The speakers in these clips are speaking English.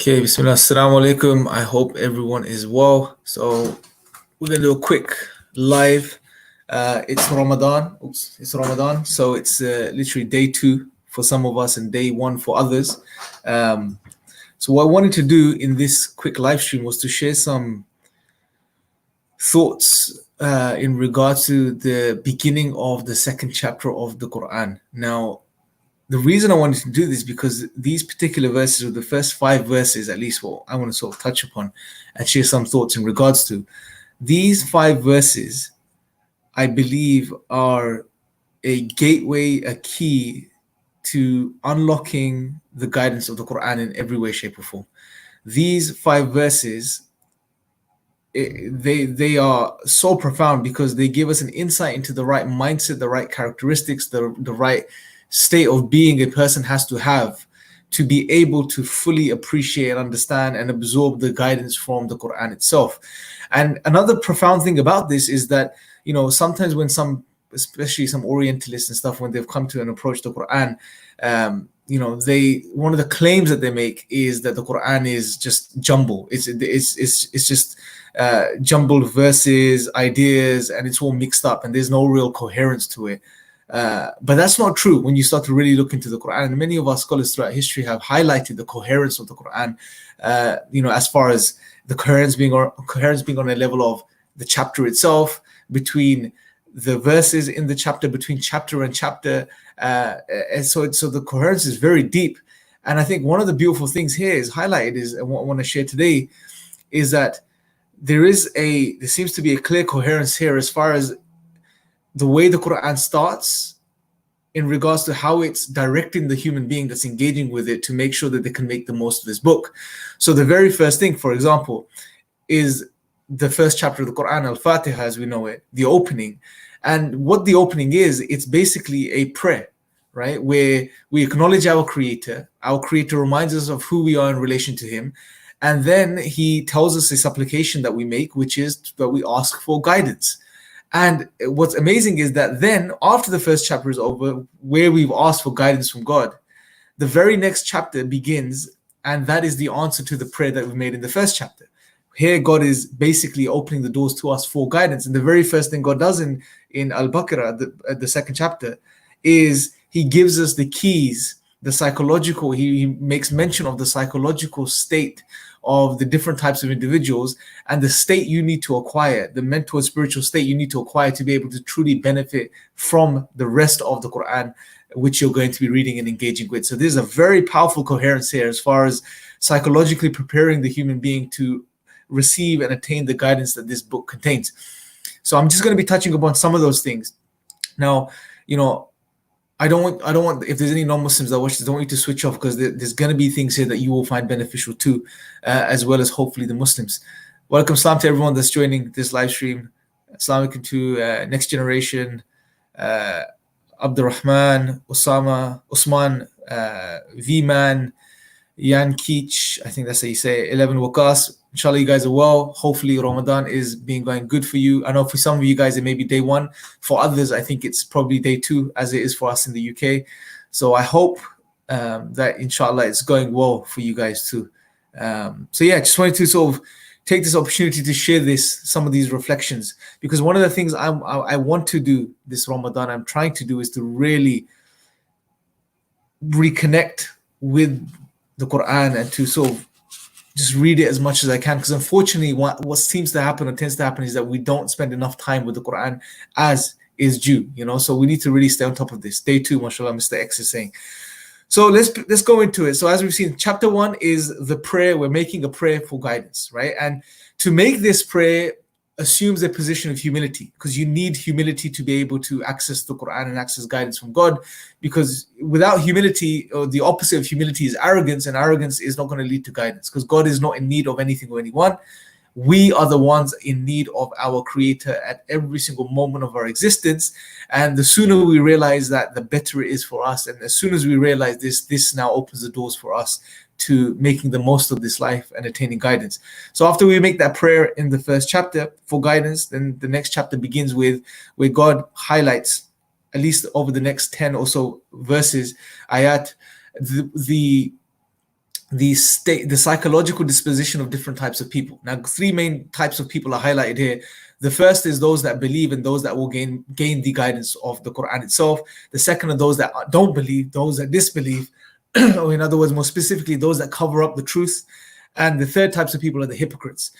Okay, Bismillah, Assalamu alaikum. I hope everyone is well. So, we're gonna do a quick live. It's Ramadan. Oops, it's Ramadan. So, it's literally day two for some of us and day one for others. Um, so, what I wanted to do in this quick live stream was to share some thoughts in regards to the beginning of the second chapter of the Quran. Now, the reason I wanted to do this because these particular verses, or the first five verses, at least what I want to sort of touch upon and share some thoughts in regards to these five verses, I believe are a gateway, a key to unlocking the guidance of the Quran in every way, shape, or form. These five verses, they are so profound because they give us an insight into the right mindset, the right characteristics, the right state of being a person has to have to be able to fully appreciate, understand, and absorb the guidance from the Quran itself. And another profound thing about this is that, sometimes when especially some Orientalists and stuff, when they've come to and approach the Quran, they one of the claims that they make is that the Quran is just jumble. It's just jumbled verses, ideas, and it's all mixed up, and there's no real coherence to it. But that's not true when you start to really look into the Quran. And many of our scholars throughout history have highlighted the coherence of the Quran, as far as the coherence being on a level of the chapter itself, between the verses in the chapter, between chapter and chapter. And so the coherence is very deep. And I think one of the beautiful things here is highlighted is, and what I want to share today, is that there seems to be a clear coherence here as far as the way the Quran starts in regards to how it's directing the human being that's engaging with it to make sure that they can make the most of this book. So the very first thing, for example, is the first chapter of the Quran, Al-Fatiha as we know it, the opening. And what the opening is, it's basically a prayer, right? Where we acknowledge our Creator. Our Creator reminds us of who we are in relation to Him. And then He tells us a supplication that we make, which is that we ask for guidance. And what's amazing is that then, after the first chapter is over, where we've asked for guidance from God, the very next chapter begins, and that is the answer to the prayer that we made in the first chapter. Here, God is basically opening the doors to us for guidance. And the very first thing God does in Al-Baqarah, the second chapter, is He gives us the keys, the psychological, He makes mention of the psychological state of the different types of individuals and the state you need to acquire, the mental and spiritual state you need to acquire to be able to truly benefit from the rest of the Quran, which you're going to be reading and engaging with. So there's a very powerful coherence here as far as psychologically preparing the human being to receive and attain the guidance that this book contains. So I'm just going to be touching upon some of those things. Now, I don't want, if there's any non-Muslims that watch this, I don't want you to switch off, because there's going to be things here that you will find beneficial too, as well as hopefully the Muslims. Welcome, salam to everyone that's joining this live stream. Assalamu alaikum to Next Generation, Abdurrahman, Osama, Usman, V-Man, Jan Keach, I think that's how you say it, 11 Wakas. Inshallah, you guys are well. Hopefully, Ramadan is going good for you. I know for some of you guys, it may be day one. For others, I think it's probably day two, as it is for us in the UK. So I hope that, inshallah, it's going well for you guys too. Just wanted to sort of take this opportunity to share some of these reflections, because one of the things I want to do this Ramadan, I'm trying to do, is to really reconnect with the Quran and to sort of just read it as much as I can, because unfortunately what seems to happen or tends to happen is that we don't spend enough time with the Quran as is due, so we need to really stay on top of this. Day two, mashallah, Mr. X is saying. So let's go into it. So as we've seen, chapter 1 is the prayer. We're making a prayer for guidance, right? And to make this prayer assumes a position of humility, because you need humility to be able to access the Quran and access guidance from God, because without humility, or the opposite of humility is arrogance, and arrogance is not going to lead to guidance, because God is not in need of anything or anyone. We are the ones in need of our Creator at every single moment of our existence. And the sooner we realize that, the better it is for us. And as soon as we realize this now opens the doors for us to making the most of this life and attaining guidance. So after we make that prayer in the first chapter for guidance, then the next chapter begins with where God highlights, at least over the next 10 or so verses, ayat, the the psychological disposition of different types of people. Now, three main types of people are highlighted here. The first is those that believe and those that will gain the guidance of the Quran itself. The second are those that don't believe, those that disbelieve, or in other words, more specifically, those that cover up the truth. And the third types of people are the hypocrites.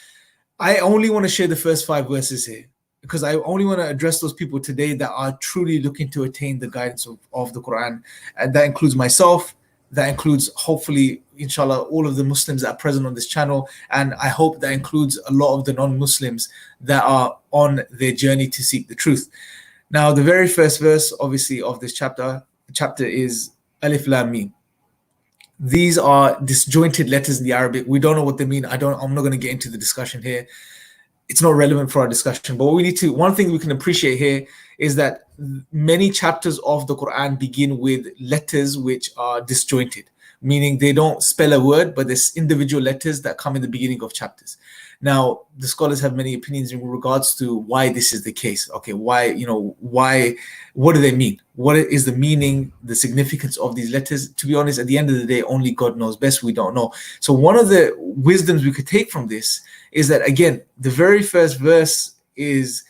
I only want to share the first 5 verses here because I only want to address those people today that are truly looking to attain the guidance of the Quran. And that includes myself. That includes, hopefully, inshallah, all of the Muslims that are present on this channel. And I hope that includes a lot of the non-Muslims that are on their journey to seek the truth. Now, the very first verse, obviously, of this chapter is Alif Lam Mim. These are disjointed letters in the Arabic. We don't know what they mean. I'm not going to get into the discussion here. It's not relevant for our discussion. But one thing we can appreciate here is that many chapters of the Quran begin with letters which are disjointed, meaning they don't spell a word, but there's individual letters that come in the beginning of chapters. Now, the scholars have many opinions in regards to why this is the case. Okay, why, what do they mean? What is the meaning, the significance of these letters? To be honest, at the end of the day, only God knows best. We don't know. So one of the wisdoms we could take from this is that, again, the very first verse is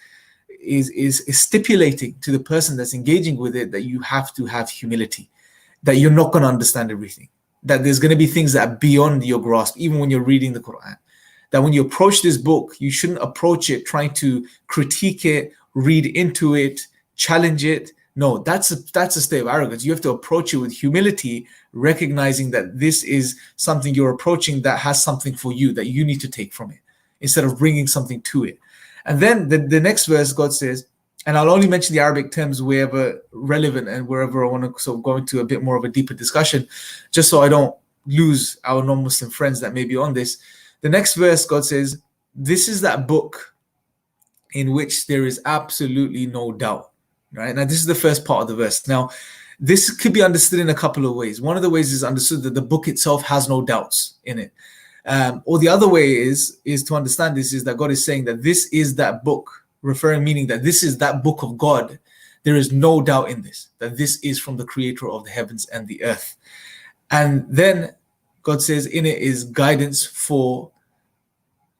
stipulating to the person that's engaging with it that you have to have humility, that you're not going to understand everything, that there's going to be things that are beyond your grasp, even when you're reading the Quran. That when you approach this book, you shouldn't approach it trying to critique it, read into it, challenge it. No, that's a state of arrogance. You have to approach it with humility, recognizing that this is something you're approaching that has something for you that you need to take from it, instead of bringing something to it. And then the next verse, God says, and I'll only mention the Arabic terms wherever relevant and wherever I want to sort of go into a bit more of a deeper discussion, just so I don't lose our non-Muslim friends that may be on this. The next verse, God says, this is that book in which there is absolutely no doubt. Right? Now, this is the first part of the verse. Now, this could be understood in a couple of ways. One of the ways is understood that the book itself has no doubts in it. Or the other way is to understand this is that God is saying that this is that book, meaning that this is that book of God. There is no doubt in this, that this is from the creator of the heavens and the earth. And then God says in it is guidance for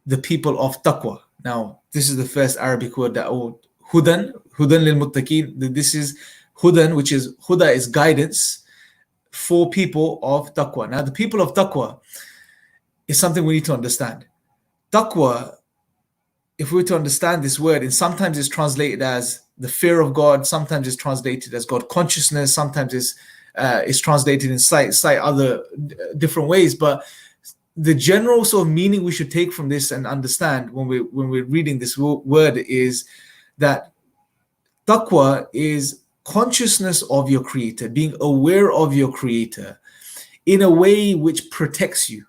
the people of taqwa. Now, this is the first Arabic word that hudan lil muttaqin. This is hudan, which is huda is guidance for people of taqwa. Now, the people of taqwa is something we need to understand. Taqwa, if we were to understand this word, and sometimes it's translated as the fear of God, sometimes it's translated as God consciousness, sometimes it's translated in slight other different ways. But the general sort of meaning we should take from this and understand when we're reading this word is that taqwa is consciousness of your creator, being aware of your creator in a way which protects you.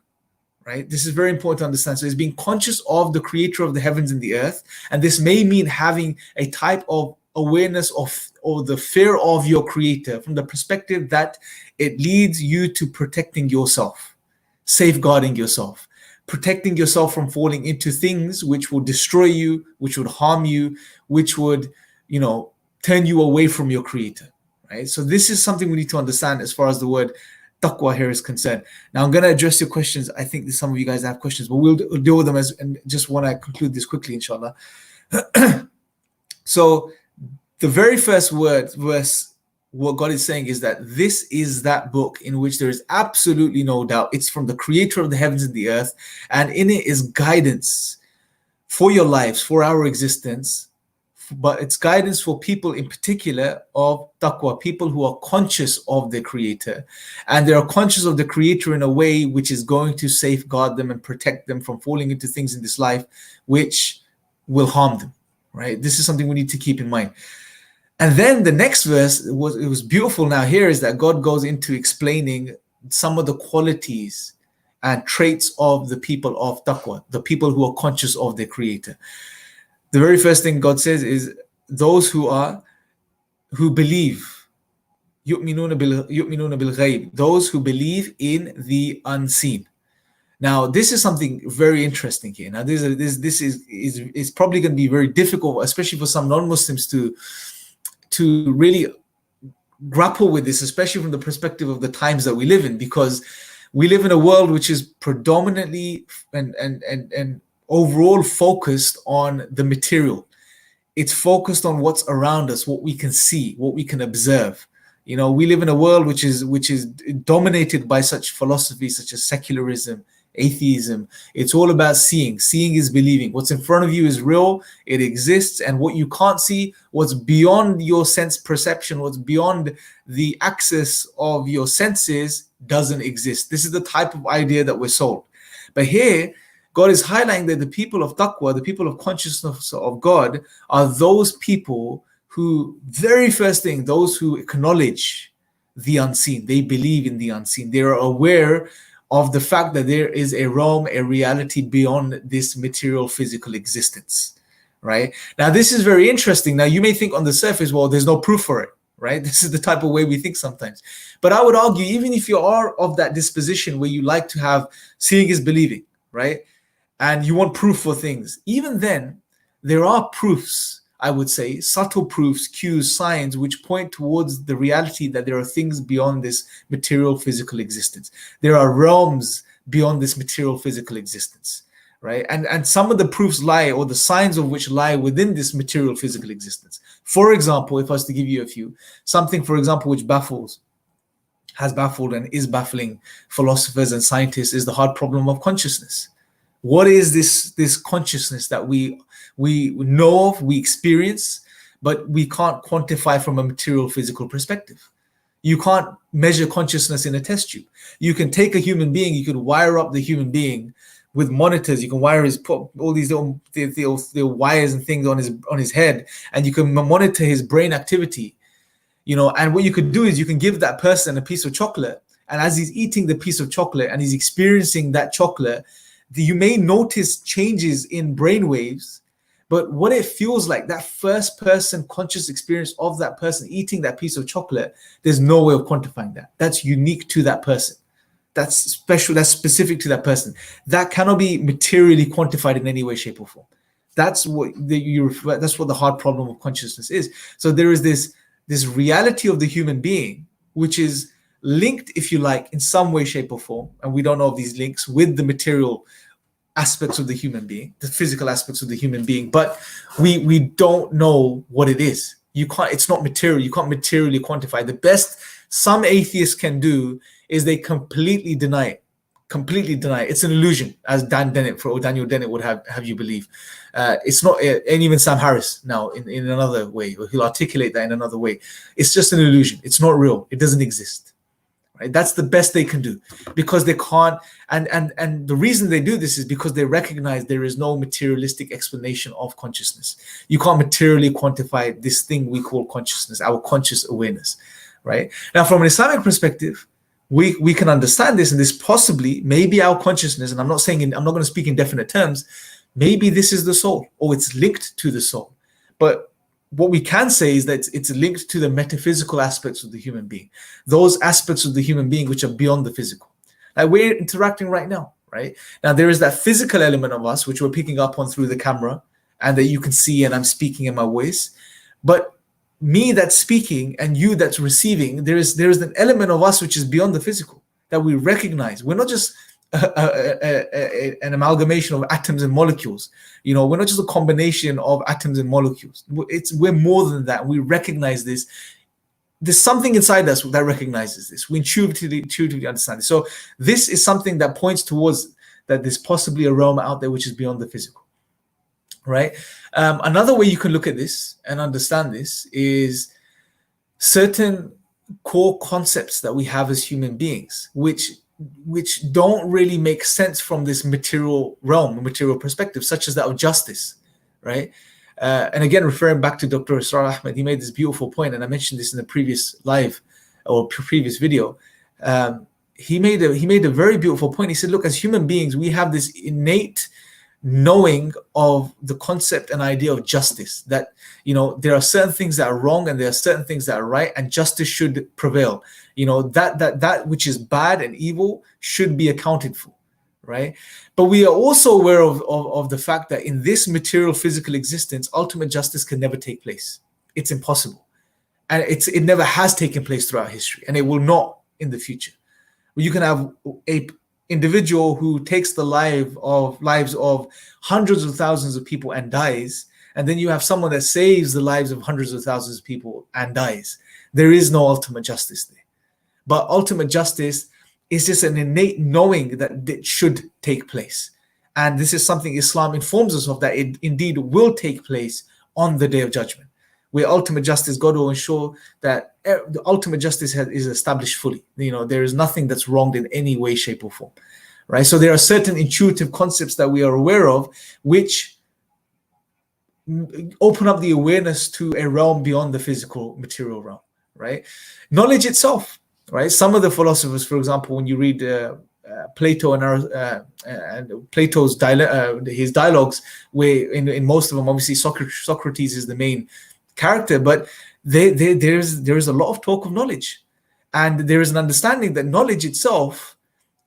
Right? This is very important to understand. So it's being conscious of the creator of the heavens and the earth. And this may mean having a type of awareness of or the fear of your creator from the perspective that it leads you to protecting yourself, safeguarding yourself, protecting yourself from falling into things which will destroy you, which would harm you, which would, turn you away from your creator. Right? So this is something we need to understand as far as the word taqwa here is concerned. Now I'm going to address your questions. I think that some of you guys have questions, but we'll deal with them and just want to conclude this quickly, inshallah. So the very first verse, what God is saying is that this is that book in which there is absolutely no doubt. It's from the creator of the heavens and the earth, and in it is guidance for your lives, for our existence, but it's guidance for people in particular of taqwa, people who are conscious of their creator, and they are conscious of the creator in a way which is going to safeguard them and protect them from falling into things in this life which will harm them. Right? This is something we need to keep in mind. And then the next verse, it was beautiful now here, is that God goes into explaining some of the qualities and traits of the people of taqwa, the people who are conscious of their creator. The very first thing God says is those who believe, yu'minuna bil ghayb, those who believe in the unseen. Now, this is something very interesting here. Now, this is probably going to be very difficult, especially for some non-Muslims to really grapple with this, especially from the perspective of the times that we live in, because We live in a world which is predominantly and overall focused on the material. It's focused on what's around us, what we can see, what we can observe. We live in a world which is dominated by such philosophies such as secularism, atheism. It's all about seeing. Seeing is believing. What's in front of you is real, it exists, and what you can't see, what's beyond your sense perception, what's beyond the access of your senses, doesn't exist. This is the type of idea that we're sold. But here, God is highlighting that the people of taqwa, the people of consciousness of God, are those people who, very first thing, those who acknowledge the unseen. They believe in the unseen. They are aware of the fact that there is a realm, a reality beyond this material physical existence, right? Now, this is very interesting. Now, you may think on the surface, well, there's no proof for it, right? This is the type of way we think sometimes. But I would argue, even if you are of that disposition where you like to have seeing is believing, right? And you want proof for things, even then, there are proofs, I would say, subtle proofs, cues, signs, which point towards the reality that there are things beyond this material physical existence. There are realms beyond this material physical existence, right? And some of the proofs lie, or the signs of which lie within this material physical existence. For example, if I was to give you a few, something, for example, which has baffled and is baffling philosophers and scientists is the hard problem of consciousness. What is this consciousness that we know of, we experience, but we can't quantify from a material physical perspective? You can't measure consciousness in a test tube. You can take a human being, you can wire up the human being with monitors. You can put all these little wires and things on his head, and you can monitor his brain activity. And what you could do is you can give that person a piece of chocolate, and as he's eating the piece of chocolate and he's experiencing that chocolate, you may notice changes in brain waves, but what it feels like, that first person conscious experience of that person eating that piece of chocolate, there's no way of quantifying that. That's unique to that person. That's special, that's specific to that person. That cannot be materially quantified in any way, shape, or form. That's what the hard problem of consciousness is. So there is this reality of the human being, which is linked, if you like, in some way, shape, or form, and we don't know of these links with the material aspects of the human being, the physical aspects of the human being, but we don't know what it is. It's not material. You can't materially quantify. The best some atheists can do is they completely deny it. It's an illusion, as Daniel Dennett would have you believe. It's not, and even Sam Harris now in another way, he'll articulate that in another way. It's just an illusion. It's not real. It doesn't exist. Right? That's the best they can do, because they can't. And the reason they do this is because they recognize there is no materialistic explanation of consciousness. You can't materially quantify this thing we call consciousness, our conscious awareness. Right? Now, from an Islamic perspective, we can understand this, and this possibly maybe our consciousness, and I'm not going to speak in definite terms, maybe this is the soul, or it's linked to the soul. But what we can say is that it's linked to the metaphysical aspects of the human being, those aspects of the human being which are beyond the physical. Like we're interacting right now, right? Now there is that physical element of us which we're picking up on through the camera, and that you can see, and I'm speaking in my voice. But me that's speaking and you that's receiving, there is an element of us which is beyond the physical that we recognize. We're not just an amalgamation of atoms and molecules. We're not just a combination of atoms and molecules. We're more than that. We recognize this. There's something inside us that recognizes this. We intuitively understand it. So this is something that points towards that there's possibly a realm out there which is beyond the physical. Right? Another way you can look at this and understand this is certain core concepts that we have as human beings, which don't really make sense from this material realm, material perspective, such as that of justice, right? And again, referring back to Dr. Israr Ahmed, he made this beautiful point, and I mentioned this in the previous live or previous video. He made a very beautiful point. He said, look, as human beings, we have this innate knowing of the concept and idea of justice, that there are certain things that are wrong and there are certain things that are right, and justice should prevail. That which is bad and evil should be accounted for, right? But we are also aware of the fact that in this material physical existence, ultimate justice can never take place. It's impossible, and it never has taken place throughout history, and it will not in the future. You can have a individual who takes the lives of hundreds of thousands of people and dies, and then you have someone that saves the lives of hundreds of thousands of people and dies. There is no ultimate justice there. But ultimate justice is just an innate knowing that it should take place. And this is something Islam informs us of, that it indeed will take place on the Day of Judgment, where ultimate justice, God will ensure that the ultimate justice is established fully. There is nothing that's wronged in any way, shape, or form, right? So there are certain intuitive concepts that we are aware of, which open up the awareness to a realm beyond the physical material realm, right? Knowledge itself, right? Some of the philosophers, for example, when you read Plato and Plato's his dialogues, where in most of them, obviously Socrates is the main character, but there is a lot of talk of knowledge, and there is an understanding that knowledge itself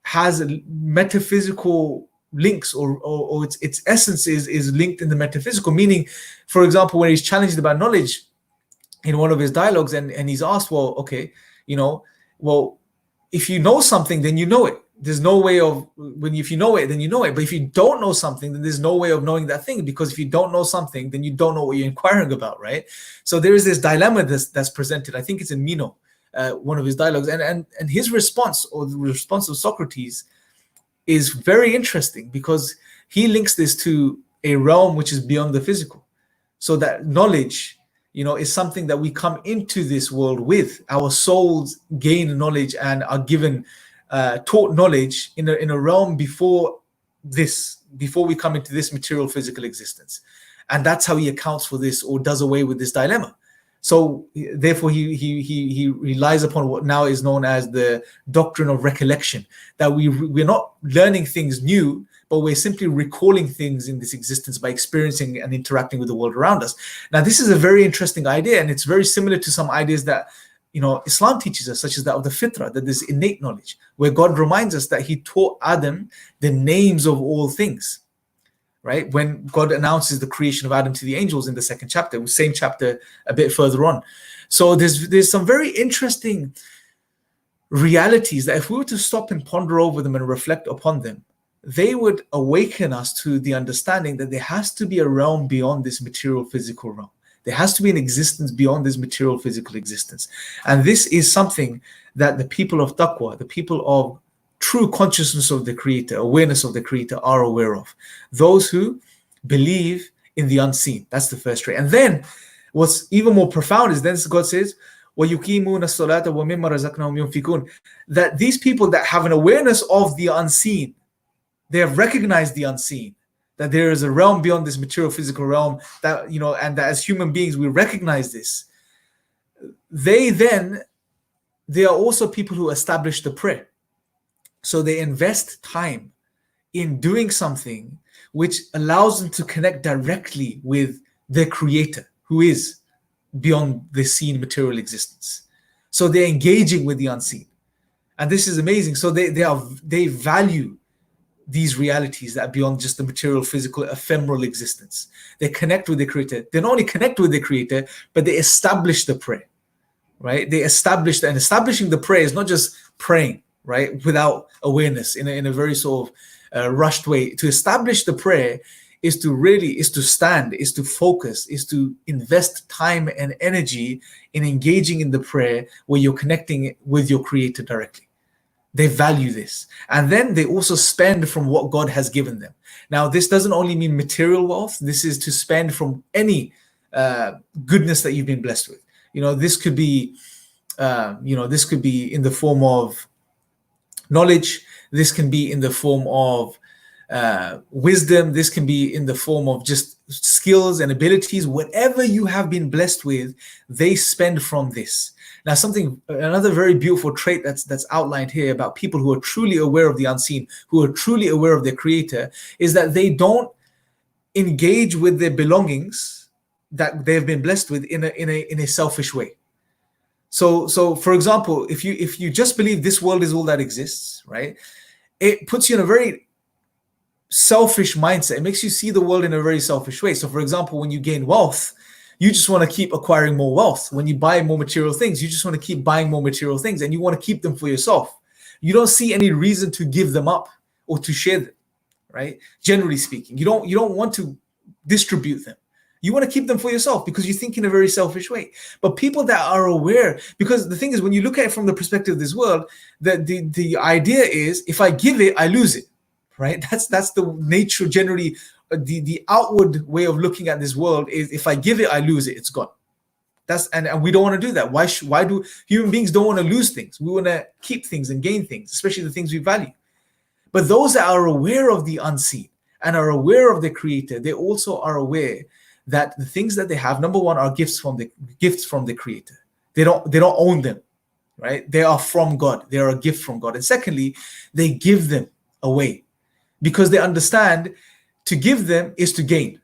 has metaphysical links, or its essence is linked in the metaphysical. Meaning, for example, when he's challenged about knowledge in one of his dialogues, and he's asked, well, okay, if you know something, then you know it. There's no way of, if you know it, then you know it. But if you don't know something, then there's no way of knowing that thing, because if you don't know something, then you don't know what you're inquiring about, right? So there is this dilemma that's presented. I think it's in Meno, one of his dialogues, and his response, or the response of Socrates, is very interesting, because he links this to a realm which is beyond the physical. So that knowledge, is something that we come into this world with. Our souls gain knowledge and are given taught knowledge in a realm before we come into this material physical existence. And that's how he accounts for this, or does away with this dilemma. So therefore he relies upon what now is known as the doctrine of recollection, that we're not learning things new, but we're simply recalling things in this existence by experiencing and interacting with the world around us. Now, this is a very interesting idea, and it's very similar to some ideas that Islam teaches us, such as that of the fitrah, that there's innate knowledge, where God reminds us that he taught Adam the names of all things, right? When God announces the creation of Adam to the angels in the second chapter, same chapter a bit further on. So there's some very interesting realities that if we were to stop and ponder over them and reflect upon them, they would awaken us to the understanding that there has to be a realm beyond this material physical realm. There has to be an existence beyond this material physical existence. And this is something that the people of taqwa, the people of true consciousness of the Creator, awareness of the Creator, are aware of. Those who believe in the unseen. That's the first trait. And then what's even more profound is then God says, وَيُقِيمُونَ الصَّلَاةَ وَمِمَّا رَزَقْنَاهُمْ يُنْفِقُونَ, that these people that have an awareness of the unseen, they have recognized the unseen, that there is a realm beyond this material physical realm, that and that as human beings we recognize this. They are also people who establish the prayer. So they invest time in doing something which allows them to connect directly with their Creator, who is beyond the seen material existence. So they're engaging with the unseen, and this is amazing. So they value these realities that are beyond just the material, physical, ephemeral existence. They connect with the Creator. They not only connect with the Creator, but they establish the prayer, right? They establish, and establishing the prayer is not just praying, right, without awareness in a very sort of rushed way. To establish the prayer is to stand, is to focus, is to invest time and energy in engaging in the prayer where you're connecting with your Creator directly. They value this. And then they also spend from what God has given them. Now, this doesn't only mean material wealth. This is to spend from any goodness that you've been blessed with. This could be, this could be in the form of knowledge. This can be in the form of wisdom. This can be in the form of just skills and abilities. Whatever you have been blessed with, they spend from this. Now, another very beautiful trait that's outlined here about people who are truly aware of the unseen, who are truly aware of their Creator, is that they don't engage with their belongings that they've been blessed with in a selfish way. So for example, if you just believe this world is all that exists, right, it puts you in a very selfish mindset. It makes you see the world in a very selfish way. So for example, when you gain wealth, you just want to keep acquiring more wealth. When you buy more material things, you just want to keep buying more material things, and you want to keep them for yourself. you don't see any reason to give them up or to share them, right? Generally speaking, you don't want to distribute them. You want to keep them for yourself because you think in a very selfish way. But people that are aware, because the thing is, when you look at it from the perspective of this world, that the idea is, if I give it, I lose it, right? That's the nature generally. The outward way of looking at this world is, if I give it, I lose it. It's gone. And we don't want to do that. Why do human beings don't want to lose things? We want to keep things and gain things, especially the things we value. But those that are aware of the unseen and are aware of the Creator, they also are aware that the things that they have, number one, are gifts from the Creator. They don't own them, right? They are from God. They are a gift from God. And secondly, they give them away because they understand to give them is to gain.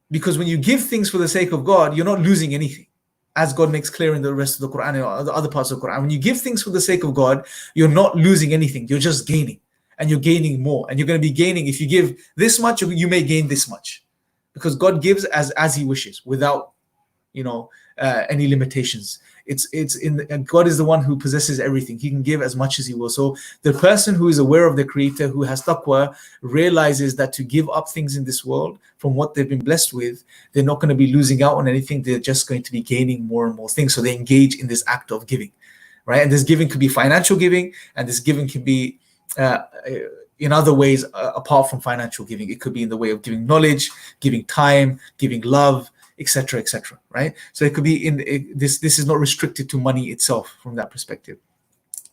Because when you give things for the sake of God, you're not losing anything, as God makes clear in the rest of the Quran and the other parts of the Quran. When you give things for the sake of God, you're not losing anything. You're just gaining, and you're gaining more. And you're going to be gaining. If you give this much, you may gain this much, because God gives as He wishes, without any limitations. And God is the one who possesses everything. He can give as much as He will. So the person who is aware of the Creator, who has taqwa, realizes that to give up things in this world from what they've been blessed with, they're not going to be losing out on anything. They're just going to be gaining more and more things. So they engage in this act of giving, right? And this giving could be financial giving, and this giving can be in other ways apart from financial giving. It could be in the way of giving knowledge, giving time, giving love, etc., etc., right? So it could be this is not restricted to money itself from that perspective.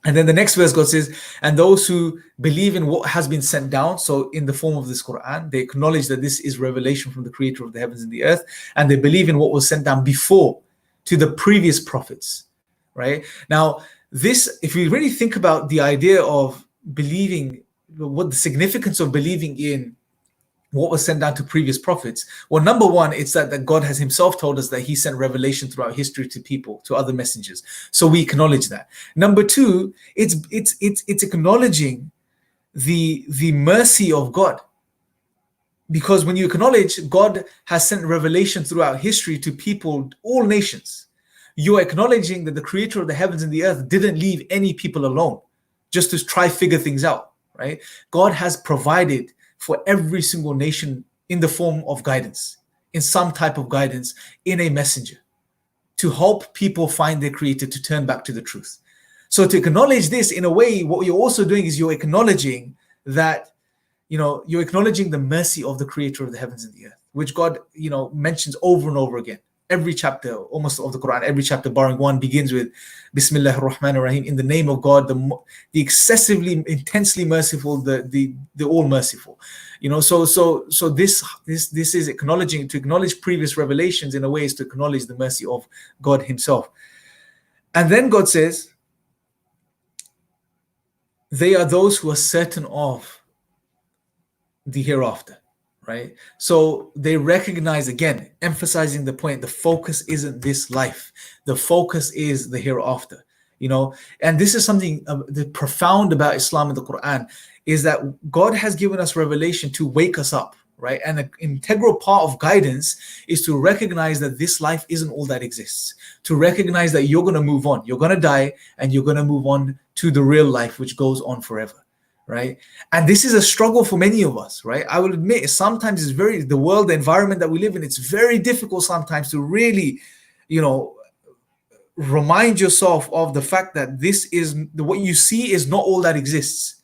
And then the next verse, God says, and those who believe in what has been sent down, so in the form of this Quran, they acknowledge that this is revelation from the Creator of the heavens and the earth, and they believe in what was sent down before to the previous prophets, right? Now, this, if we really think about the idea of believing, what the significance of believing in what was sent down to previous prophets, well, number one, it's that God has Himself told us that He sent revelation throughout history to people, to other messengers. So we acknowledge that. Number two, it's acknowledging the mercy of God, because when you acknowledge God has sent revelation throughout history to people, all nations, you are acknowledging that the Creator of the heavens and the earth didn't leave any people alone just to try figure things out, right? God has provided for every single nation in the form of guidance, in some type of guidance, in a messenger, to help people find their Creator, to turn back to the truth. So to acknowledge this, in a way, what you're also doing is you're acknowledging that, you're acknowledging the mercy of the Creator of the heavens and the earth, which God, mentions over and over again. Every chapter, almost of the Quran, every chapter barring one, begins with Bismillah ar-Rahman ar-Rahim, in the name of God, the excessively, intensely merciful, the all merciful. So this is acknowledging, to acknowledge previous revelations in a way is to acknowledge the mercy of God Himself. And then God says, they are those who are certain of the hereafter. Right? So they recognize, again, emphasizing the point, the focus isn't this life. The focus is the hereafter, and this is something the profound about Islam and the Quran, is that God has given us revelation to wake us up, right? And an integral part of guidance is to recognize that this life isn't all that exists, to recognize that you're going to move on, you're going to die, and you're going to move on to the real life, which goes on forever. Right? And this is a struggle for many of us, right? I will admit, sometimes it's the world, the environment that we live in, it's very difficult sometimes to really, remind yourself of the fact that what you see is not all that exists.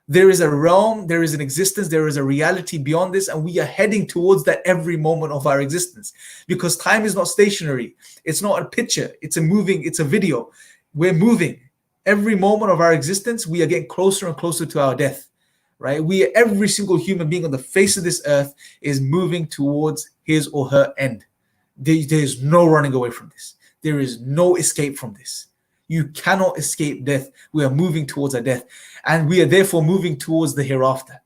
There is a realm, there is an existence, there is a reality beyond this, and we are heading towards that every moment of our existence, because time is not stationary. It's not a picture, it's a video. We're moving. Every moment of our existence, we are getting closer and closer to our death, right? Every single human being on the face of this earth is moving towards his or her end. There is no running away from this. There is no escape from this. You cannot escape death. We are moving towards our death, and we are therefore moving towards the hereafter,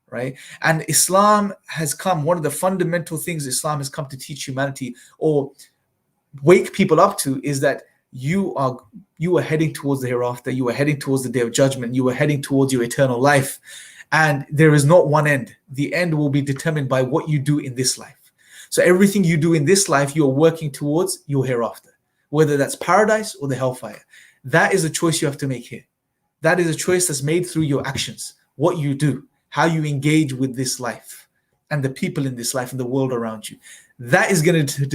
right? And Islam has come, one of the fundamental things Islam has come to teach humanity or wake people up to, is that you are heading towards the hereafter. You are heading towards the day of judgment. You are heading towards your eternal life. And there is not one end. The end will be determined by what you do in this life. So everything you do in this life, you are working towards your hereafter, whether that's paradise or the hellfire. That is a choice you have to make here. That is a choice that's made through your actions, what you do, how you engage with this life and the people in this life and the world around you. That is going to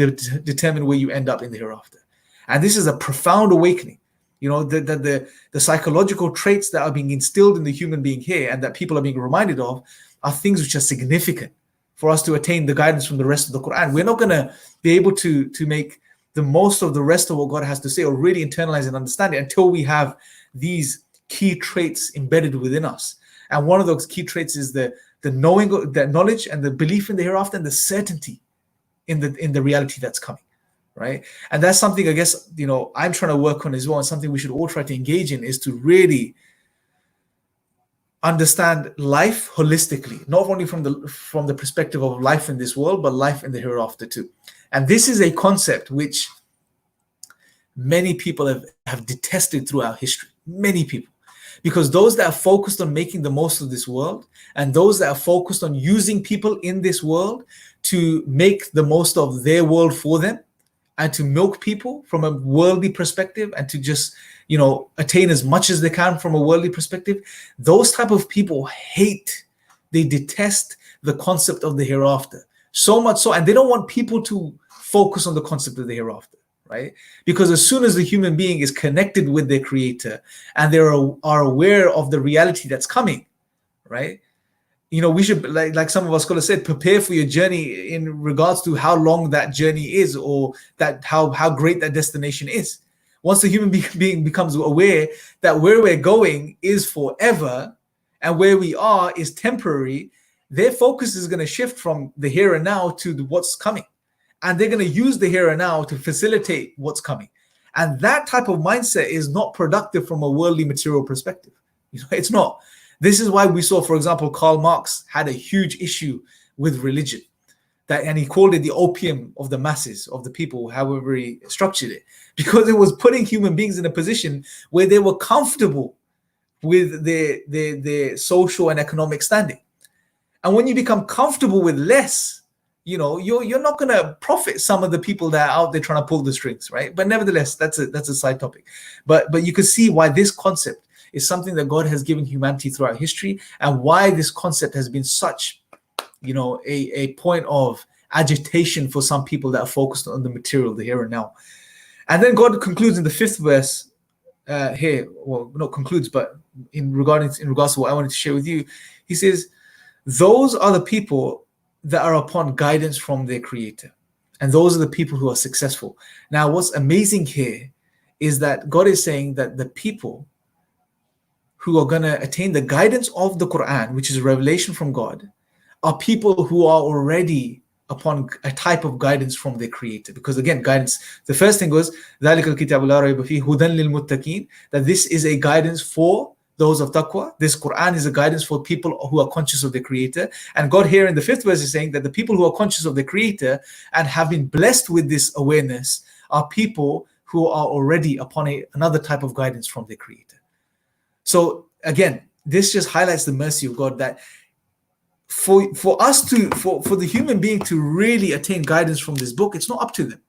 determine where you end up in the hereafter. And this is a profound awakening. You know, the psychological traits that are being instilled in the human being here and that people are being reminded of are things which are significant for us to attain the guidance from the rest of the Quran. We're not going to be able to make the most of the rest of what God has to say or really internalize and understand it until we have these key traits embedded within us. And one of those key traits is the knowing, the knowledge and the belief in the hereafter and the certainty in the reality that's coming, right? And that's something I guess, you know, I'm trying to work on as well, and something we should all try to engage in, is to really understand life holistically, not only from the perspective of life in this world, but life in the hereafter too. And this is a concept which many people have detested throughout history, many people. Because those that are focused on making the most of this world and those that are focused on using people in this world to make the most of their world for them and to milk people from a worldly perspective and to just, you know, attain as much as they can from a worldly perspective, those type of people hate, they detest the concept of the hereafter. So much so, and they don't want people to focus on the concept of the hereafter. Right? Because as soon as the human being is connected with their creator and they are aware of the reality that's coming, right? You know, we should, like some of our scholars said, prepare for your journey in regards to how long that journey is, or that how great that destination is. Once the human being becomes aware that where we're going is forever and where we are is temporary, their focus is going to shift from the here and now to what's coming. And they're going to use the here and now to facilitate what's coming. And that type of mindset is not productive from a worldly material perspective. You know, it's not. This is why we saw, for example, Karl Marx had a huge issue with religion. And he called it the opium of the masses, of the people, however he structured it. Because it was putting human beings in a position where they were comfortable with their social and economic standing. And when you become comfortable with less, you know, you're not going to profit some of the people that are out there trying to pull the strings, right? But nevertheless, that's a side topic. But you can see why this concept is something that God has given humanity throughout history, and why this concept has been such, you know, a point of agitation for some people that are focused on the material, the here and now. And then God concludes in the 5th verse here, well, not concludes, but in regards to what I wanted to share with you, he says, those are the people that are upon guidance from their creator. And those are the people who are successful. Now, what's amazing here is that God is saying that the people who are going to attain the guidance of the Quran, which is a revelation from God, are people who are already upon a type of guidance from their creator. Because again, guidance, the first thing was ذَلِكَ الْكِتَابُ لَا رَيْبَ فِيهِ هُدًى لِلْمُتَّقِينَ, that this is a guidance for those of taqwa. This Quran is a guidance for people who are conscious of their creator. And God here in the 5th verse is saying that the people who are conscious of their creator and have been blessed with this awareness are people who are already upon another type of guidance from their creator. So again, this just highlights the mercy of God, that for the human being to really attain guidance from this book, it's not up to them.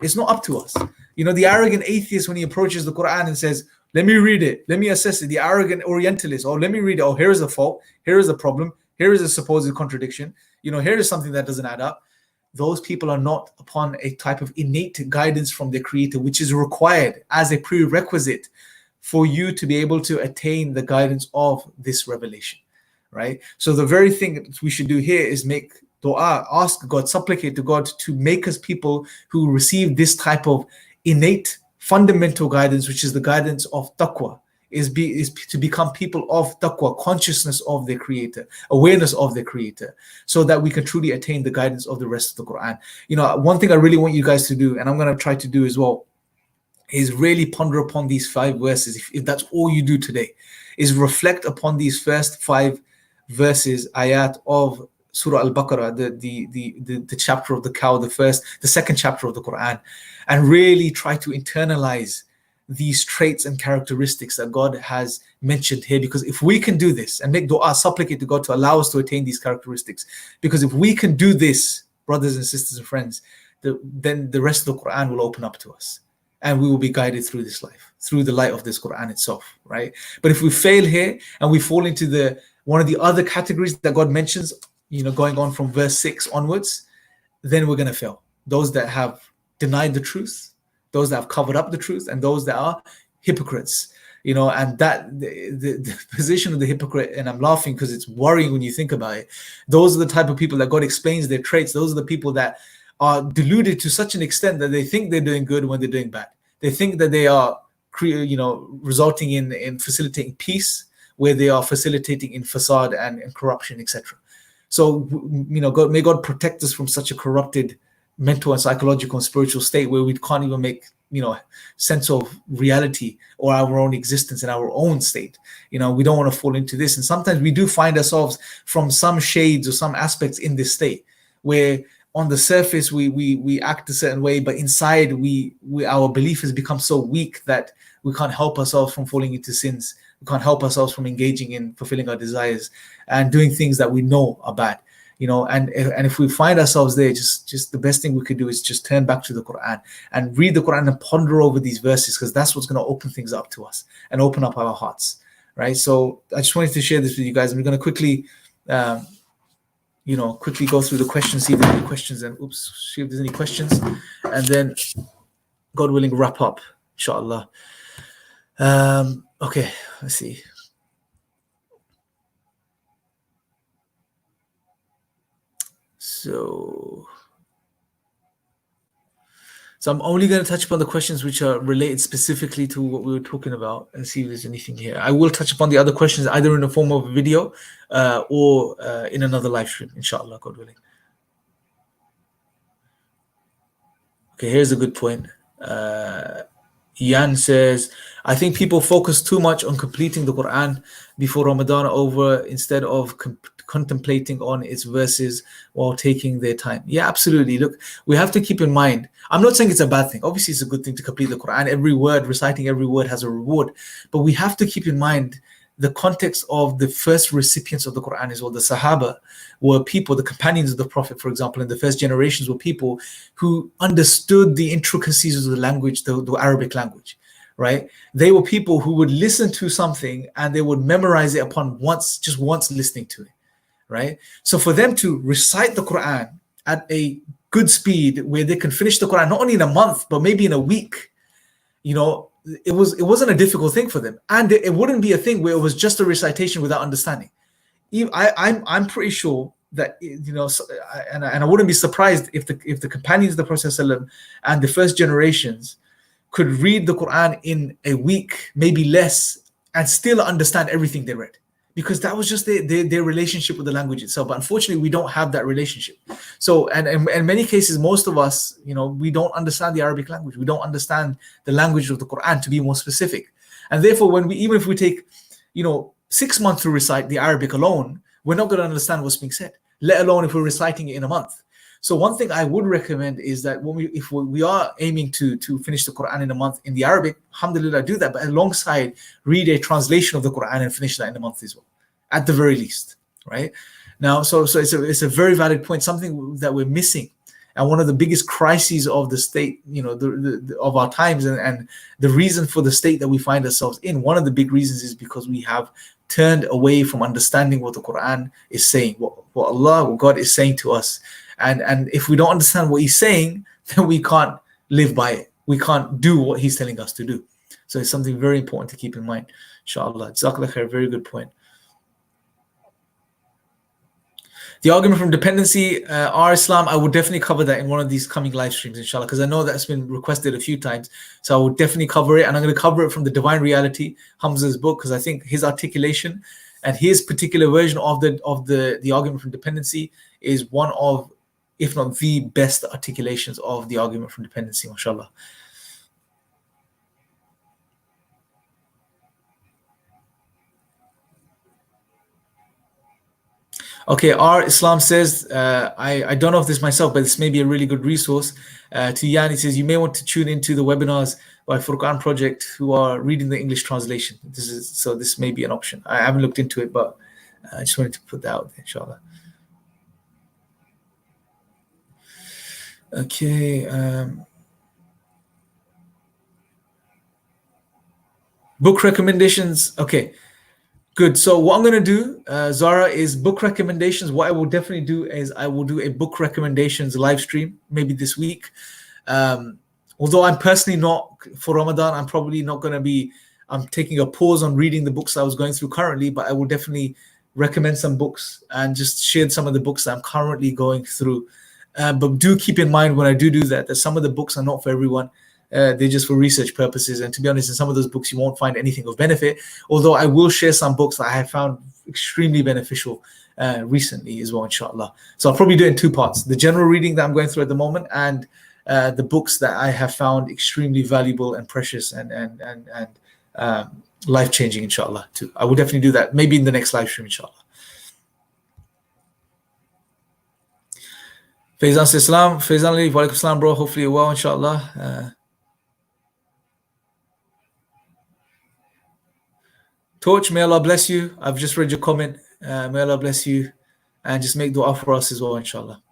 It's not up to us. You know, the arrogant atheist, when he approaches the Quran and says, let me read it, let me assess it. The arrogant Orientalist, oh, let me read it. Oh, here is a fault. Here is a problem. Here is a supposed contradiction. You know, here is something that doesn't add up. Those people are not upon a type of innate guidance from their creator, which is required as a prerequisite for you to be able to attain the guidance of this revelation, right? So the very thing that we should do here is make dua, ask God, supplicate to God to make us people who receive this type of innate fundamental guidance, which is the guidance of taqwa, is to become people of taqwa, consciousness of their creator, awareness of their creator, so that we can truly attain the guidance of the rest of the Quran. You know, one thing I really want you guys to do, and I'm going to try to do as well, is really ponder upon these 5 verses. If that's all you do today, is reflect upon these first 5 verses, ayat of Surah Al-Baqarah, the chapter of the cow, the second chapter of the Quran, and really try to internalize these traits and characteristics that God has mentioned here. Because if we can do this and make dua, supplicate to God to allow us to attain these characteristics, because if we can do this, brothers and sisters and friends, then the rest of the Quran will open up to us. and we will be guided through this life, through the light of this Quran itself, right? But if we fail here and we fall into the one of the other categories that God mentions, going on from verse 6 onwards, then we're going to fail. Those that have denied the truth, those that have covered up the truth, and those that are hypocrites. And that the position of the hypocrite, and I'm laughing because it's worrying when you think about it. Those are the type of people that God explains their traits. Those are the people that are deluded to such an extent that they think they're doing good when they're doing bad. They think that they are, resulting in facilitating peace, where they are facilitating in facade and corruption, etc. So, may God protect us from such a corrupted mental and psychological and spiritual state where we can't even make sense of reality or our own existence in our own state. We don't want to fall into this, and sometimes we do find ourselves from some shades or some aspects in this state where on the surface we act a certain way, but inside we our belief has become so weak that we can't help ourselves from falling into sins. We can't help ourselves from engaging in fulfilling our desires and doing things that we know are bad. And if we find ourselves there, just the best thing we could do is just turn back to the Quran and read the Quran and ponder over these verses, because that's what's going to open things up to us and open up our hearts, right? So I just wanted to share this with you guys. And we're going to quickly go through the questions, see if there's any questions, and see if there's any questions, and then God willing, wrap up, inshallah. Okay, let's see. So I'm only going to touch upon the questions which are related specifically to what we were talking about, and see if there's anything here. I will touch upon the other questions either in the form of a video or in another live stream, inshallah, God willing. Okay, here's a good point. Yan says, I think people focus too much on completing the Quran before Ramadan over instead of contemplating on its verses while taking their time. Yeah, absolutely. Look, we have to keep in mind, I'm not saying it's a bad thing. Obviously, it's a good thing to complete the Quran. Every word, reciting every word has a reward. But we have to keep in mind the context of the first recipients of the Quran as well. The Sahaba were people, the companions of the Prophet, for example, in the first generations were people who understood the intricacies of the language, the Arabic language, right? They were people who would listen to something and they would memorize it upon just once listening to it, right? So for them to recite the Quran at a good speed where they can finish the Quran not only in a month, but maybe in a week, it wasn't a difficult thing for them. And it wouldn't be a thing where it was just a recitation without understanding. I'm pretty sure that, and I wouldn't be surprised if the companions of the Prophet ﷺ and the first generations could read the Quran in a week, maybe less, and still understand everything they read, because that was just their relationship with the language itself. But unfortunately, we don't have that relationship. So, and in many cases, most of us, we don't understand the Arabic language. We don't understand the language of the Quran, to be more specific. And therefore, even if we take, 6 months to recite the Arabic alone, we're not going to understand what's being said, let alone if we're reciting it in a month. So one thing I would recommend is that if we are aiming to finish the Quran in a month in the Arabic, alhamdulillah, do that, but alongside read a translation of the Quran and finish that in a month as well, at the very least, right? Now, so it's a very valid point, something that we're missing. And one of the biggest crises of the state, of our times, and the reason for the state that we find ourselves in, one of the big reasons is because we have turned away from understanding what the Quran is saying, what God is saying to us. And if we don't understand what he's saying, then we can't live by it. We can't do what he's telling us to do. So it's something very important to keep in mind, inshallah. Jazakallah khair, very good point. The argument from dependency, Islam, I would definitely cover that in one of these coming live streams, inshallah, because I know that's been requested a few times. So I would definitely cover it, and I'm going to cover it from the Divine Reality, Hamza's book, because I think his articulation and his particular version of the argument from dependency is one of, if not the best articulations of the argument from dependency, mashallah. Okay, Islam says, I don't know if this myself, but this may be a really good resource. To Yan, he says, you may want to tune into the webinars by Furqan Project who are reading the English translation. This may be an option. I haven't looked into it, but I just wanted to put that out there, inshallah. Okay. Book recommendations. Okay, good. So what I'm going to do, Zara, is book recommendations. What I will definitely do is I will do a book recommendations live stream maybe this week. Um, Although I'm personally not for Ramadan, I'm probably not going to be. I'm taking a pause on reading the books I was going through currently, but I will definitely recommend some books and just share some of the books that I'm currently going through. But do keep in mind when I do that some of the books are not for everyone. They're just for research purposes. And to be honest, in some of those books, you won't find anything of benefit. Although I will share some books that I have found extremely beneficial recently as well, inshallah. So I'll probably do it in two parts: the general reading that I'm going through at the moment, and the books that I have found extremely valuable and precious and life changing, inshallah. Too, I will definitely do that. Maybe in the next live stream, inshallah. Faizan says salam. Faizan Ali, wa alaikum salam, bro. Hopefully you're well, inshallah. Torch, may Allah bless you. I've just read your comment. May Allah bless you. And just make dua for us as well, inshallah.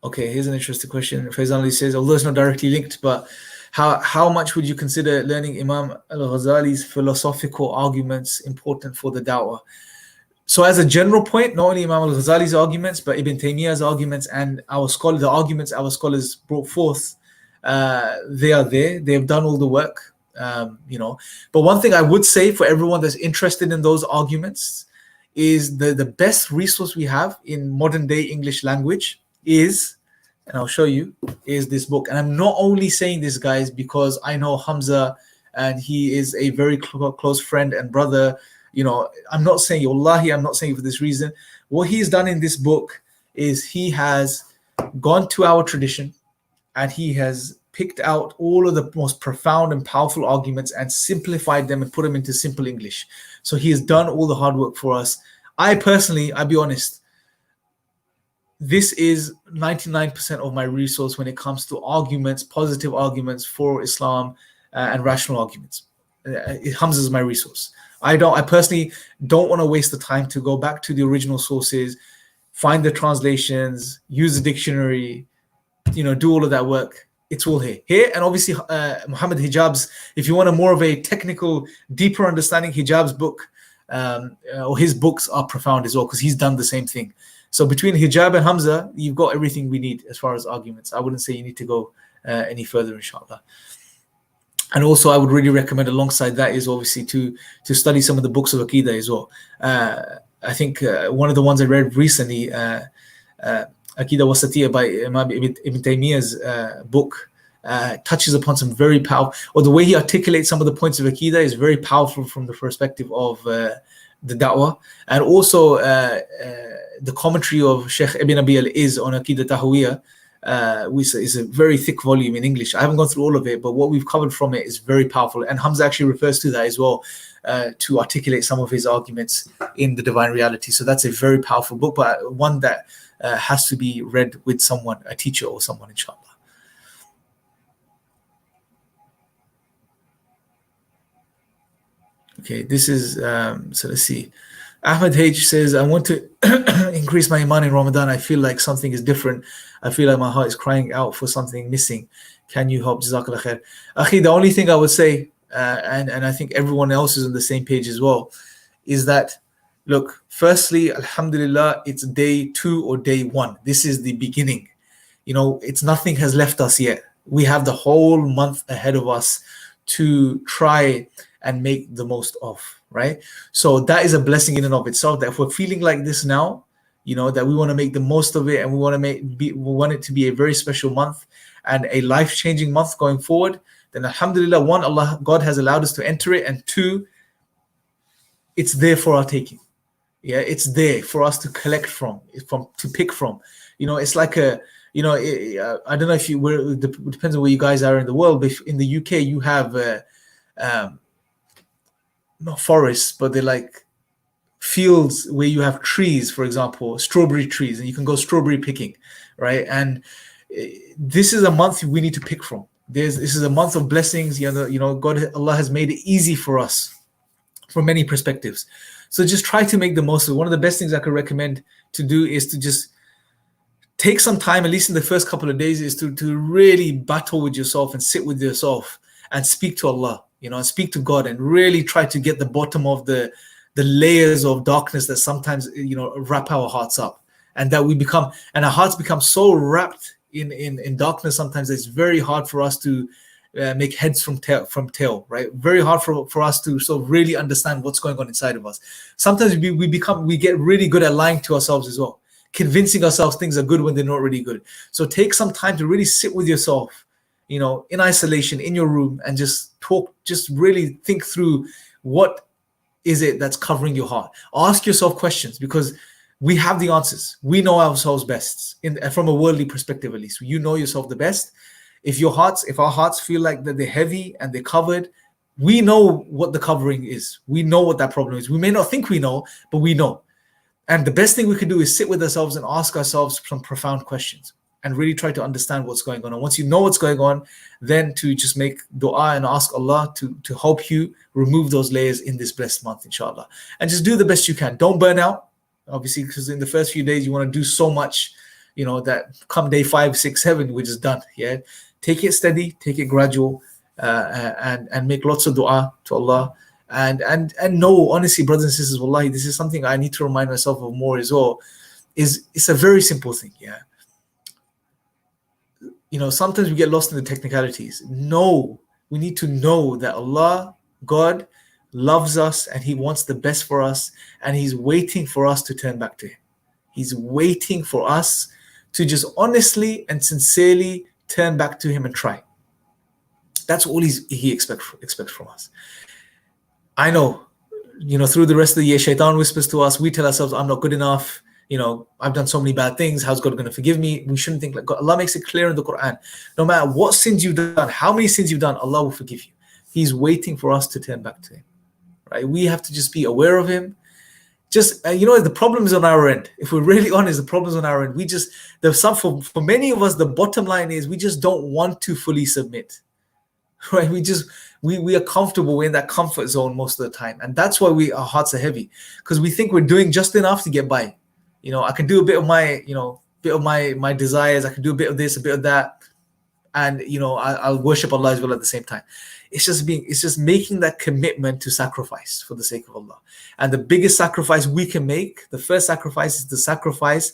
Okay, here's an interesting question. Faizan Ali says, although it's not directly linked, but how much would you consider learning Imam al-Ghazali's philosophical arguments important for the da'wah? So as a general point, not only Imam al-Ghazali's arguments, but Ibn Taymiyyah's arguments and the arguments our scholars brought forth, they are there. They have done all the work, But one thing I would say for everyone that's interested in those arguments is the best resource we have in modern day English language is, and I'll show you, is this book. And I'm not only saying this, guys, because I know Hamza and he is a very close friend and brother. I'm not saying, wallahi, I'm not saying for this reason. What he's done in this book is he has gone to our tradition and he has picked out all of the most profound and powerful arguments and simplified them and put them into simple English. So he has done all the hard work for us. I personally, I'll be honest, this is 99% of my resource when it comes to arguments, positive arguments for Islam and rational arguments. Hamza is my resource. I personally don't want to waste the time to go back to the original sources, find the translations, use the dictionary, do all of that work. It's all here. And obviously Muhammad Hijab's, if you want a more of a technical, deeper understanding, Hijab's book, or his books are profound as well, because he's done the same thing. So between Hijab and Hamza, you've got everything we need as far as arguments. I wouldn't say you need to go any further, inshallah. And also, I would really recommend alongside that is obviously to study some of the books of Aqidah as well. I think one of the ones I read recently, Aqidah Wasatiyah by Imam Ibn Taymiyyah's book, touches upon some very powerful, or the way he articulates some of the points of Aqidah is very powerful from the perspective of the da'wah. And also the commentary of Sheikh Ibn Abi al-Iz on Aqidah Tahawiyah, which is a very thick volume in English. I haven't gone through all of it, but what we've covered from it is very powerful. And Hamza actually refers to that as well, to articulate some of his arguments in the Divine Reality. So that's a very powerful book, but one that has to be read with someone, a teacher or someone, inshallah. Okay, this is, so let's see. Ahmed H says, I want to increase my iman in Ramadan. I feel like something is different. I feel like my heart is crying out for something missing. Can you help? Jazakallah khair. Akhi, the only thing I would say, and I think everyone else is on the same page as well, is that, look, firstly, alhamdulillah, it's day 2 or day 1. This is the beginning. It's nothing has left us yet. We have the whole month ahead of us to try and make the most of, right? So that is a blessing in and of itself, that if we're feeling like this now, that we want to make the most of it, and we want it to be a very special month and a life-changing month going forward, then alhamdulillah, one, God has allowed us to enter it, and 2, it's there for our taking. Yeah, it's there for us to collect from, to pick from. It's like I don't know if it depends on where you guys are in the world, but in the UK you have not forests, but they're like fields where you have trees, for example, strawberry trees, and you can go strawberry picking, right? And this is a month we need to pick from. This is a month of blessings. Allah has made it easy for us from many perspectives. So just try to make the most of it. One of the best things I could recommend to do is to just take some time, at least in the first couple of days, is to really battle with yourself and sit with yourself and speak to Allah, and speak to God, and really try to get the bottom of the layers of darkness that sometimes wrap our hearts up, and that our hearts become so wrapped in darkness sometimes that it's very hard for us to make heads from tail, right? Very hard for us to sort of really understand what's going on inside of us. Sometimes we get really good at lying to ourselves as well, convincing ourselves things are good when they're not really good. So take some time to really sit with yourself, in isolation in your room, and just talk, just really think through what is it that's covering your heart. Ask yourself questions, because we have the answers. We know ourselves best, from a worldly perspective at least. You know yourself the best. If our hearts feel like that they're heavy and they're covered, we know what the covering is. We know what that problem is. We may not think we know, but we know. And the best thing we can do is sit with ourselves and ask ourselves some profound questions and really try to understand what's going on. And once you know what's going on, then to just make dua and ask Allah to help you remove those layers in this blessed month, inshallah. And just do the best you can. Don't burn out, obviously, because in the first few days you want to do so much, that come day 5, 6, 7, we're just done. Yeah. Take it steady, take it gradual, and make lots of dua to Allah. And know, honestly, brothers and sisters, wallahi, this is something I need to remind myself of more as well. It's a very simple thing, yeah. Sometimes we get lost in the technicalities. No, we need to know that Allah, God, loves us and He wants the best for us, and He's waiting for us to turn back to Him. He's waiting for us to just honestly and sincerely turn back to Him and try. That's all He expects from us. I know, through the rest of the year, shaitan whispers to us. We tell ourselves, I'm not good enough. I've done so many bad things. How's God going to forgive me? We shouldn't think like God. Allah makes it clear in the Quran. No matter what sins you've done, how many sins you've done, Allah will forgive you. He's waiting for us to turn back to Him, right? We have to just be aware of Him. Just, the problem is on our end. If we're really honest, the problem is on our end. For many of us, the bottom line is we just don't want to fully submit, right? We are comfortable. We're in that comfort zone most of the time. And that's why our hearts are heavy, because we think we're doing just enough to get by. I can do a bit of my desires. I can do a bit of this, a bit of that. And, I'll worship Allah as well at the same time. It's just making that commitment to sacrifice for the sake of Allah. And the biggest sacrifice we can make, the first sacrifice, is to sacrifice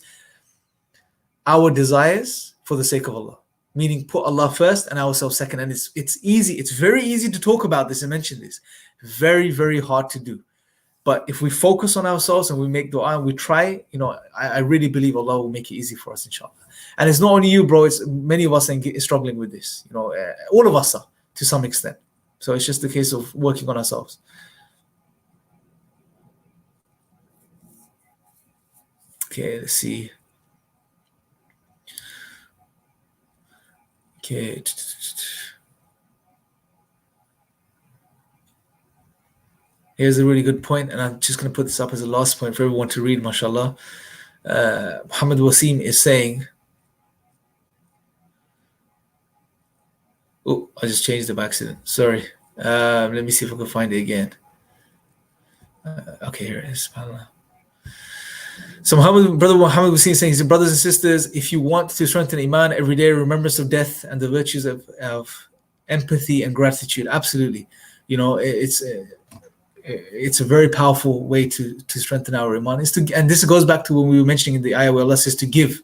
our desires for the sake of Allah. Meaning put Allah first and ourselves second. And it's easy. It's very easy to talk about this and mention this. Very, very hard to do. But if we focus on ourselves and we make dua and we try, I really believe Allah will make it easy for us, inshallah. And it's not only you, bro. It's many of us are struggling with this. All of us are to some extent. So it's just a case of working on ourselves. Okay, let's see. Okay. Here's a really good point, and I'm just going to put this up as a last point for everyone to read, mashallah. Muhammad Wasim is saying, oh, I just changed it by accident. Sorry. Let me see if I can find it again. Okay, here it is. So Brother Muhammad Wasim is saying, he said, brothers and sisters, if you want to strengthen Iman every day, remembrance of death and the virtues of empathy and gratitude. Absolutely. It's a very powerful way to strengthen our Iman. And this goes back to when we were mentioning in the ayah where Allah says to give.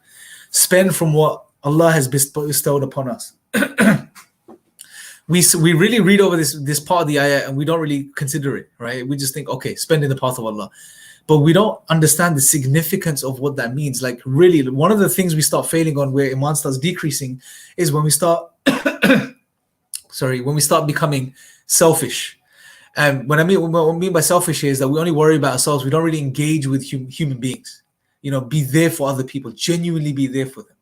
Spend from what Allah has bestowed upon us. We really read over this part of the ayah and we don't really consider it, right? We just think, okay, spend in the path of Allah. But we don't understand the significance of what that means. Like really, one of the things we start failing on where Iman starts decreasing is when we start, when we start becoming selfish. And what I mean by selfish is that we only worry about ourselves. We don't really engage with human beings. Be there for other people, genuinely be there for them,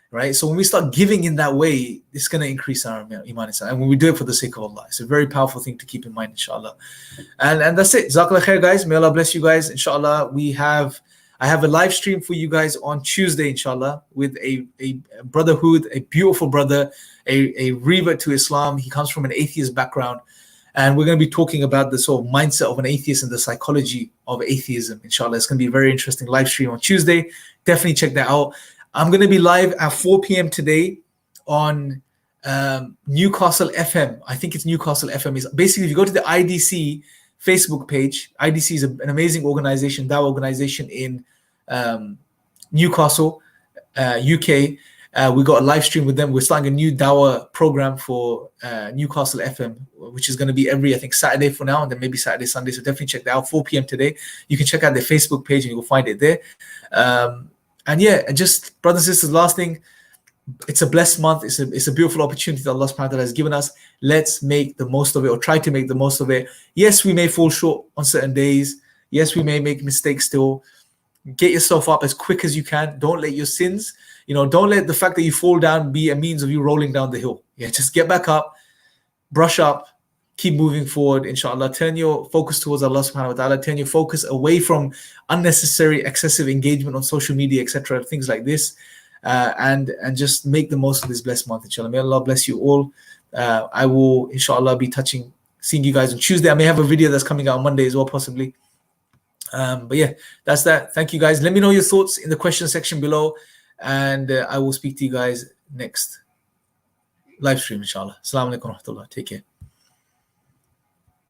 right? So when we start giving in that way, it's going to increase our Iman. And when we do it for the sake of Allah, it's a very powerful thing to keep in mind, inshallah. And that's it. Jazakallah khair, guys. May Allah bless you guys. Inshallah, I have a live stream for you guys on Tuesday, inshallah, with a brotherhood, a beautiful brother, a revert to Islam. He comes from an atheist background. And we're going to be talking about the sort of mindset of an atheist and the psychology of atheism, inshallah. It's going to be a very interesting live stream on Tuesday. Definitely check that out. I'm going to be live at 4 p.m. today on Newcastle FM. I think it's Newcastle FM. Is basically, if you go to the IDC Facebook page, IDC is an amazing organization, that organization in Newcastle, UK. We got a live stream with them. We're starting a new Dawah program for Newcastle FM, which is going to be every, I think, Saturday for now, and then maybe Saturday, Sunday. So definitely check that out. 4 p.m. today. You can check out their Facebook page and you'll find it there. And yeah, and just brothers and sisters, last thing, it's a blessed month. It's a beautiful opportunity that Allah subhanahu wa ta'ala has given us. Let's make the most of it, or try to make the most of it. Yes, we may fall short on certain days. Yes, we may make mistakes still. Get yourself up as quick as you can. Don't let your sins, don't let the fact that you fall down be a means of you rolling down the hill. Yeah, just get back up, brush up, keep moving forward, inshallah. Turn your focus towards Allah subhanahu wa ta'ala. Turn your focus away from unnecessary, excessive engagement on social media, etc., things like this. And just make the most of this blessed month, inshallah. May Allah bless you all. I will, inshallah, be seeing you guys on Tuesday. I may have a video that's coming out on Monday as well, possibly. But yeah, that's that. Thank you, guys. Let me know your thoughts in the question section below, and I will speak to you guys next live stream, inshallah. Assalamu alaikum wa rahmatullah. Take care.